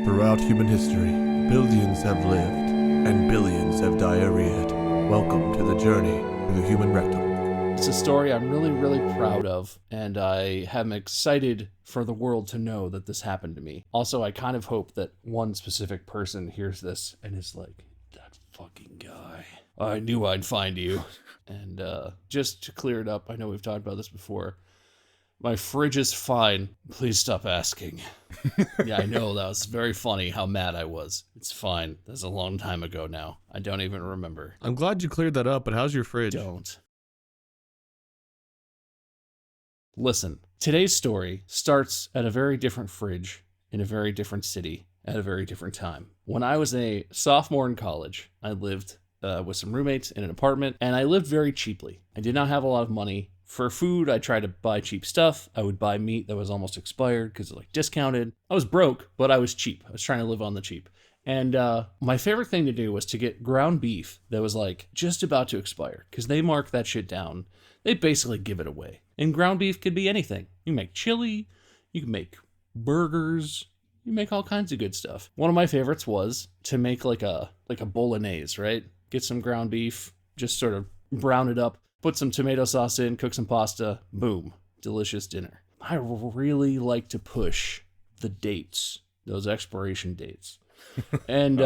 Throughout human history, billions have lived, and billions have diarrheaed. Welcome to the journey through the human rectum. It's a story I'm really, really proud of, and I am excited for the world to know that this happened to me. Also, I kind of hope that one specific person hears this and is like, that fucking guy. I knew I'd find you. And just to clear it up, I know we've talked about this before. My fridge is fine. Please stop asking. Yeah, I know. That was very funny how mad I was. It's fine. That's a long time ago now. I don't even remember. I'm glad you cleared that up, but how's your fridge? Don't. Listen, today's story starts at a very different fridge in a very different city at a very different time. When I was a sophomore in college, I lived with some roommates in an apartment, and I lived very cheaply. I did not have a lot of money. For food, I tried to buy cheap stuff. I would buy meat that was almost expired because it like discounted. I was broke, but I was cheap. I was trying to live on the cheap. And my favorite thing to do was to get ground beef that was like just about to expire because they mark that shit down. They basically give it away. And ground beef could be anything. You can make chili, you can make burgers, you make all kinds of good stuff. One of my favorites was to make like a bolognese, right? Get some ground beef, just sort of brown it up. Put some tomato sauce in, cook some pasta, boom, delicious dinner. I really like to push the dates, those expiration dates. And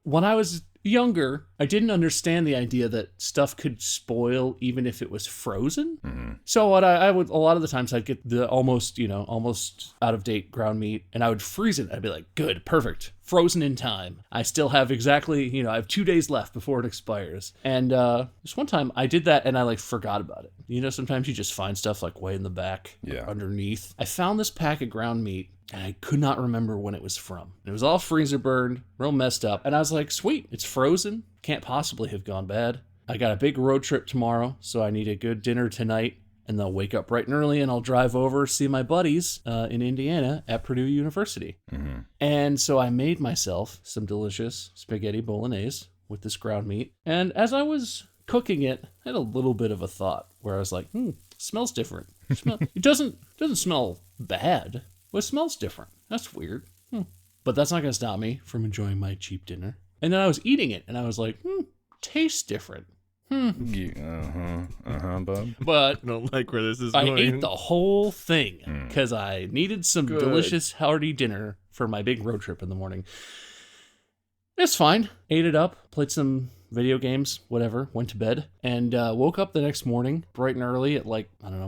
when I was younger, I didn't understand the idea that stuff could spoil even if it was frozen. Mm-hmm. So what I would, a lot of the times I'd get the almost out of date ground meat and I would freeze it. I'd be like, good, perfect, frozen in time. I still have exactly, I have 2 days left before it expires. And this one time I did that and I like forgot about it. Sometimes you just find stuff like way in the back, underneath. I found this pack of ground meat and I could not remember when it was from. It was all freezer burned, real messed up. And I was like, sweet, it's frozen. Can't possibly have gone bad. I got a big road trip tomorrow, so I need a good dinner tonight. And they'll wake up bright and early and I'll drive over, see my buddies in Indiana at Purdue University. Mm-hmm. And so I made myself some delicious spaghetti bolognese with this ground meat. And as I was cooking it, I had a little bit of a thought where I was like, smells different. It doesn't smell bad. Well, it smells different. That's weird. But that's not going to stop me from enjoying my cheap dinner. And then I was eating it, and I was like, tastes different. Bub. But I don't like where this is I going. ate the whole thing because I needed some delicious, hearty dinner for my big road trip in the morning. It's fine. Ate it up, played some video games, whatever, went to bed, and woke up the next morning bright and early at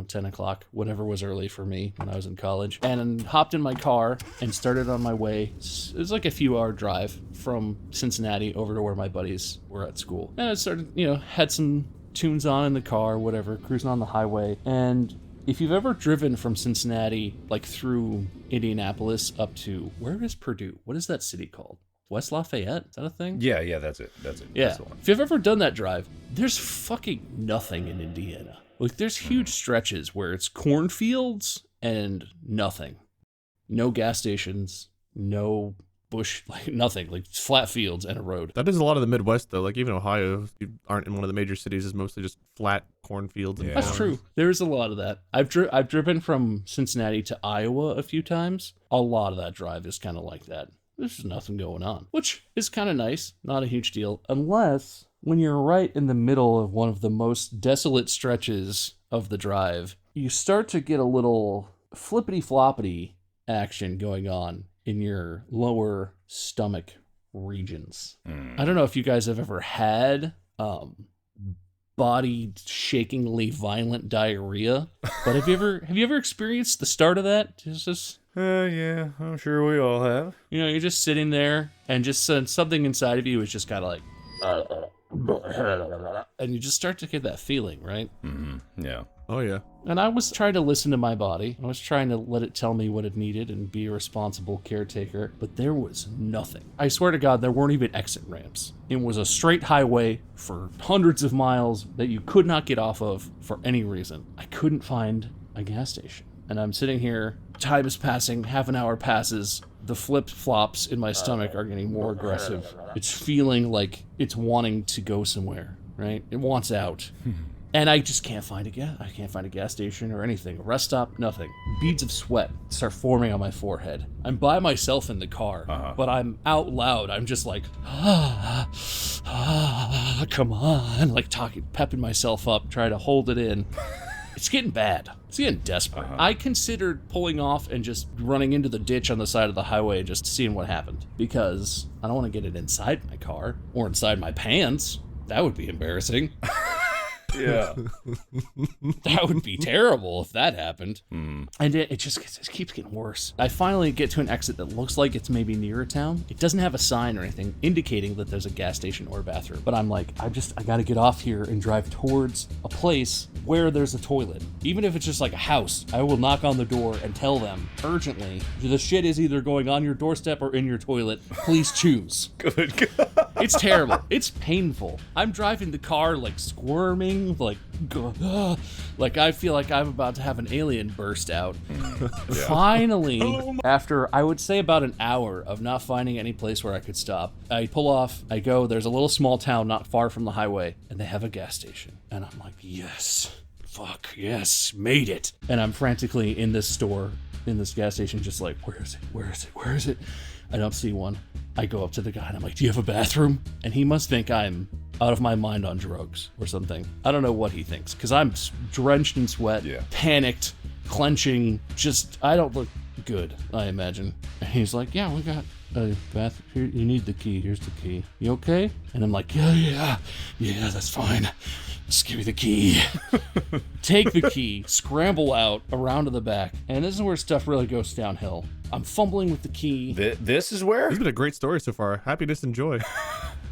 10 o'clock, whatever was early for me when I was in college, and hopped in my car and started on my way. It was like a few hour drive from Cincinnati over to where my buddies were at school. And I started, had some tunes on in the car, whatever, cruising on the highway. And if you've ever driven from Cincinnati, through Indianapolis up to, where is Purdue? What is that city called? West Lafayette? Is that a thing? Yeah, that's it. Yeah. That's the one. If you've ever done that drive, there's fucking nothing in Indiana. There's huge stretches where it's cornfields and nothing. No gas stations, no bush, nothing. Flat fields and a road. That is a lot of the Midwest, though. Even Ohio, if you aren't in one of the major cities, is mostly just flat cornfields. And That's true. There's a lot of that. I've driven from Cincinnati to Iowa a few times. A lot of that drive is kind of like that. There's nothing going on, which is kind of nice. Not a huge deal, unless when you're right in the middle of one of the most desolate stretches of the drive, you start to get a little flippity-floppity action going on in your lower stomach regions. I don't know if you guys have ever had body-shakingly violent diarrhea, but have you ever experienced the start of that? Yeah, I'm sure we all have. You're just sitting there and just something inside of you is just kind of and you just start to get that feeling, right? Mm-hmm. Yeah. Oh, yeah. And I was trying to listen to my body. I was trying to let it tell me what it needed and be a responsible caretaker, but there was nothing. I swear to God, there weren't even exit ramps. It was a straight highway for hundreds of miles that you could not get off of for any reason. I couldn't find a gas station. And I'm sitting here, time is passing, half an hour passes, the flip-flops in my stomach are getting more aggressive. It's feeling like it's wanting to go somewhere, right? It wants out. And I just can't find a gas. I can't find a gas station or anything. A rest stop, nothing. Beads of sweat start forming on my forehead. I'm by myself in the car, but I'm out loud. I'm just like, come on, like pepping myself up, trying to hold it in. It's getting bad. It's getting desperate. I considered pulling off and just running into the ditch on the side of the highway and just seeing what happened, because I don't want to get it inside my car or inside my pants. That would be embarrassing. Yeah. That would be terrible if that happened. And it keeps getting worse. I finally get to an exit that looks like it's maybe near a town. It doesn't have a sign or anything indicating that there's a gas station or a bathroom. But I'm like, I gotta get off here and drive towards a place where there's a toilet. Even if it's just like a house, I will knock on the door and tell them urgently, the shit is either going on your doorstep or in your toilet. Please choose. Good God. It's terrible. It's painful. I'm driving the car like squirming, like I feel like I'm about to have an alien burst out. Finally, after I would say about an hour of not finding any place where I could stop, I pull off, I go, there's a little small town not far from the highway, and they have a gas station. And I'm like, yes, fuck, yes, made it. And I'm frantically in this store, in this gas station, just like, where is it? Where is it? Where is it? I don't see one. I go up to the guy and I'm like, do you have a bathroom? And he must think I'm out of my mind on drugs or something. I don't know what he thinks, because I'm drenched in sweat, panicked, clenching, I don't look good, I imagine. And he's like, yeah, we got a bathroom here. You need the key. Here's the key. You okay? And I'm like, yeah, that's fine. Just give me the key. Take the key, scramble out around to the back, and this is where stuff really goes downhill. I'm fumbling with the key. This is where? This has been a great story so far. Happiness and joy.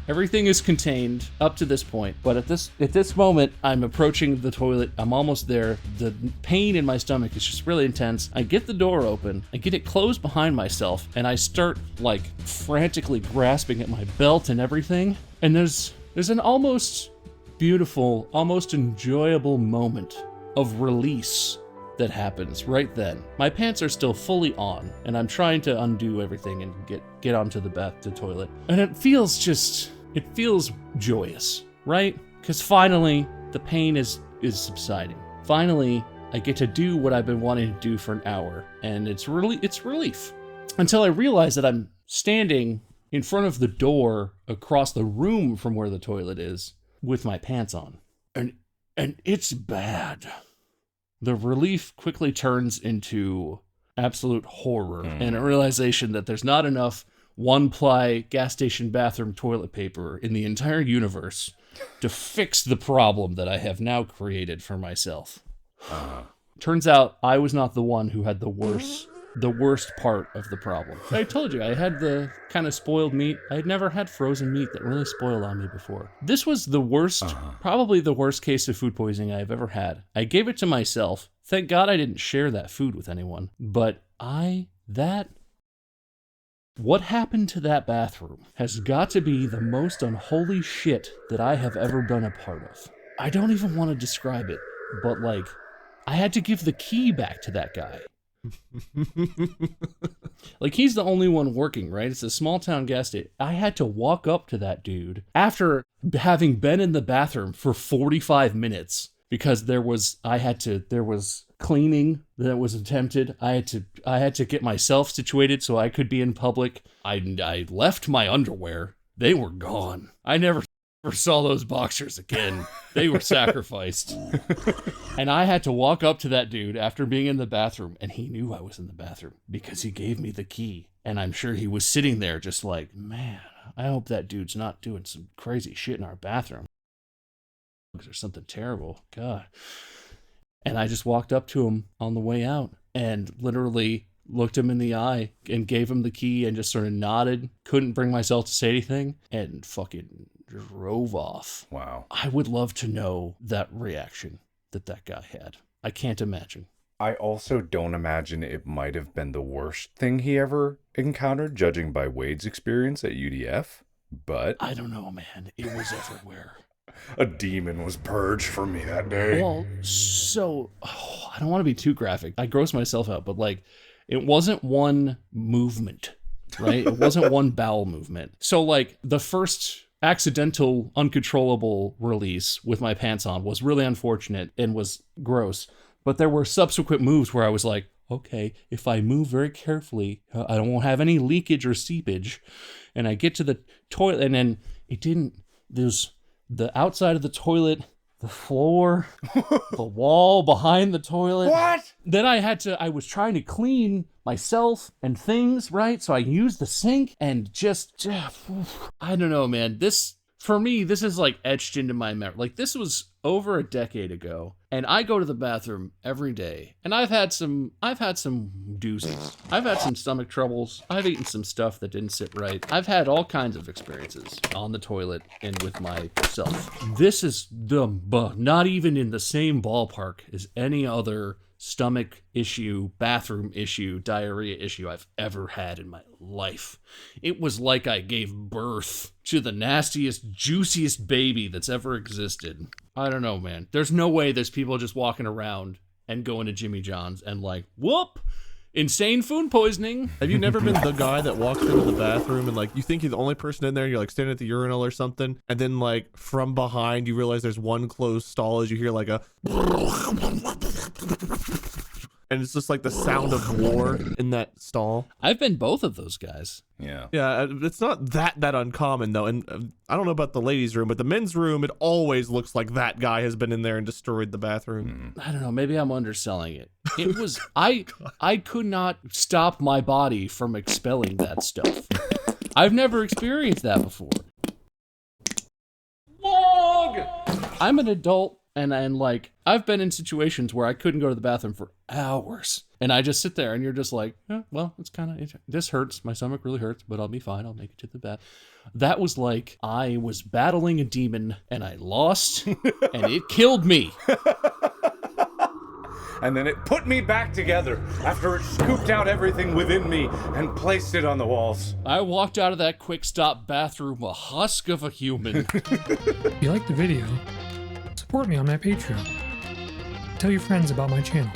Everything is contained up to this point, but at this moment, I'm approaching the toilet. I'm almost there. The pain in my stomach is just really intense. I get the door open, I get it closed behind myself, and I start like frantically grasping at my belt and everything. And there's an almost beautiful, almost enjoyable moment of release that happens right then. My pants are still fully on, and I'm trying to undo everything and get onto the toilet. And it feels joyous, right? Because finally, the pain is subsiding. Finally, I get to do what I've been wanting to do for an hour, and it's relief. Until I realize that I'm standing in front of the door across the room from where the toilet is with my pants on. And it's bad. The relief quickly turns into absolute horror and a realization that there's not enough one-ply gas station bathroom toilet paper in the entire universe to fix the problem that I have now created for myself. Turns out I was not the one who had the worst part of the problem. I told you, I had the kind of spoiled meat. I had never had frozen meat that really spoiled on me before. This was the worst, probably the worst case of food poisoning I've ever had. I gave it to myself. Thank God I didn't share that food with anyone. But what happened to that bathroom has got to be the most unholy shit that I have ever been a part of. I don't even want to describe it, but like, I had to give the key back to that guy. Like, he's the only one working, right? It's a small town gas station. I had to walk up to that dude after having been in the bathroom for 45 minutes because there was cleaning that was attempted. I had to get myself situated so I could be in public. I left my underwear. They were gone. I never saw those boxers again. They were sacrificed. And I had to walk up to that dude after being in the bathroom, and he knew I was in the bathroom because he gave me the key. And I'm sure he was sitting there just like, man, I hope that dude's not doing some crazy shit in our bathroom. Or something terrible. God. And I just walked up to him on the way out and literally looked him in the eye and gave him the key and just sort of nodded. Couldn't bring myself to say anything and fucking drove off. Wow. I would love to know that reaction that guy had. I can't imagine. I also don't imagine it might have been the worst thing he ever encountered, judging by Wade's experience at UDF, but... I don't know, man. It was everywhere. A demon was purged from me that day. Well, so... I don't want to be too graphic. I gross myself out, but like, it wasn't one movement, right? It wasn't one bowel movement. So like, the first accidental, uncontrollable release with my pants on was really unfortunate and was gross. But there were subsequent moves where I was like, okay, if I move very carefully, I won't have any leakage or seepage. And I get to the toilet, and then it didn't, there's the outside of the toilet, the floor, the wall behind the toilet. What? Then I was trying to clean myself and things, right? So I used the sink and just, I don't know, man. For me, this is like etched into my memory. Like, this was over a decade ago, and I go to the bathroom every day, and I've had some doozies. I've had some stomach troubles. I've eaten some stuff that didn't sit right. I've had all kinds of experiences on the toilet and with myself. This is not even in the same ballpark as any other stomach issue, bathroom issue, diarrhea issue I've ever had in my life. It was like I gave birth to the nastiest, juiciest baby that's ever existed. I don't know, man. There's no way there's people just walking around and going to Jimmy John's and like, whoop, insane food poisoning. Have you never been the guy that walks into the bathroom and like you think you're the only person in there, and you're like standing at the urinal or something, and then like from behind you realize there's one closed stall as you hear like a and it's just like the sound of war in that stall. I've been both of those guys. Yeah. Yeah, it's not that uncommon though, and I don't know about the ladies' room, but the men's room, it always looks like that guy has been in there and destroyed the bathroom. I don't know, maybe I'm underselling it. It was, I could not stop my body from expelling that stuff. I've never experienced that before. Log! I'm an adult, and like, I've been in situations where I couldn't go to the bathroom for hours. And I just sit there, and you're just like, well, it's kind of, this hurts. My stomach really hurts, but I'll be fine. I'll make it to the bath. That was like I was battling a demon, and I lost, and it killed me. And then it put me back together after it scooped out everything within me and placed it on the walls. I walked out of that quick stop bathroom a husk of a human. If you liked the video, support me on my Patreon. Tell your friends about my channel.